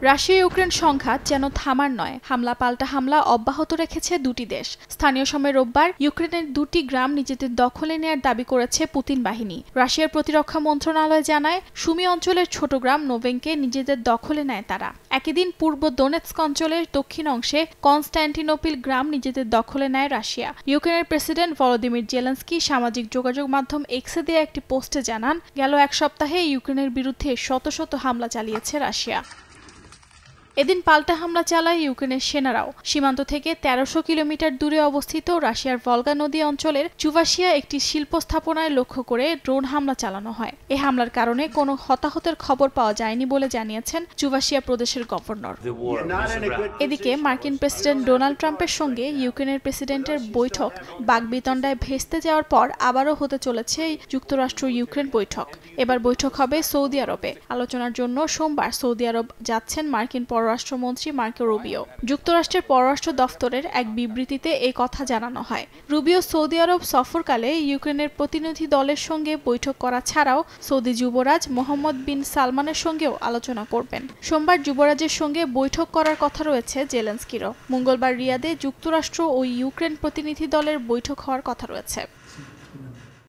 Russia Ukraine সংঘাত যেন থামার নয়, হামলা পাল্টা হামলা অব্যাহত রেখেছে দুটি দেশ। স্থানীয় সময় রোববার ইউক্রেনের দুটি গ্রাম নিজেদের দখলে নেয়ার দাবি করেছে পুতিন বাহিনী। রাশিয়ার প্রতিরক্ষা মন্ত্রণালয় জানায়, সুমি অঞ্চলের ছোট গ্রাম নোভেনকে নিজেদের দখলে নেয় তারা। একই দিন পূর্ব দোনেৎস্ক অঞ্চলের দক্ষিণ অংশে কনস্ট্যান্টিনোপল গ্রাম নিজেদের দখলে নেয় রাশিয়া। ইউক্রেনের প্রেসিডেন্ট ভলোদিমির জেলেনস্কি সামাজিক যোগাযোগ মাধ্যম এক্সে দেয়া একটি পোস্টে জানান, গেল এক সপ্তাহে ইউক্রেনের বিরুদ্ধে শত শত হামলা চালিয়েছে রাশিয়া। এদিন পাল্টা হামলা চালায় ইউক্রেনের সেনারাও। সীমান্ত থেকে ১৩০০ কিলোমিটার দূরে অবস্থিত রাশিয়ার ভলগা নদী অঞ্চলের চুভাশিয়া একটি শিল্প স্থাপনায় লক্ষ্য করে ড্রোন হামলা চালানো হয়। এ হামলার কারণে কোনো হতাহতের খবর পাওয়া যায়নি বলে জানিয়েছেন চুভাশিয়া প্রদেশের গভর্নর। এদিকে মার্কিন প্রেসিডেন্ট ডোনাল্ড ট্রাম্পের সঙ্গে ইউক্রেনের প্রেসিডেন্টের বৈঠক বাকবিতণ্ডায় ভেস্তে যাওয়ার পর আবারও হতে চলেছে যুক্তরাষ্ট্র ইউক্রেন বৈঠক। এবার বৈঠক হবে সৌদি আরবে। আলোচনার জন্য সোমবার সৌদি আরব যাচ্ছেন মার্কিন পররাষ্ট্রমন্ত্রী মার্কো রুবিও। যুক্তরাষ্ট্রের পররাষ্ট্র দফতরের এক বিবৃতিতে এ কথা জানানো হয়। রুবিও সৌদি আরব সফরকালে ইউক্রেনের প্রতিনিধি দলের সঙ্গে বৈঠক করা ছাড়াও সৌদি যুবরাজ মোহাম্মদ বিন সালমানের সঙ্গেও আলোচনা করবেন। সোমবার যুবরাজের সঙ্গে বৈঠক করার কথা রয়েছে জেলেনস্কিরও। মঙ্গলবার রিয়াদে যুক্তরাষ্ট্র ও ইউক্রেন প্রতিনিধি দলের বৈঠক হওয়ার কথা রয়েছে।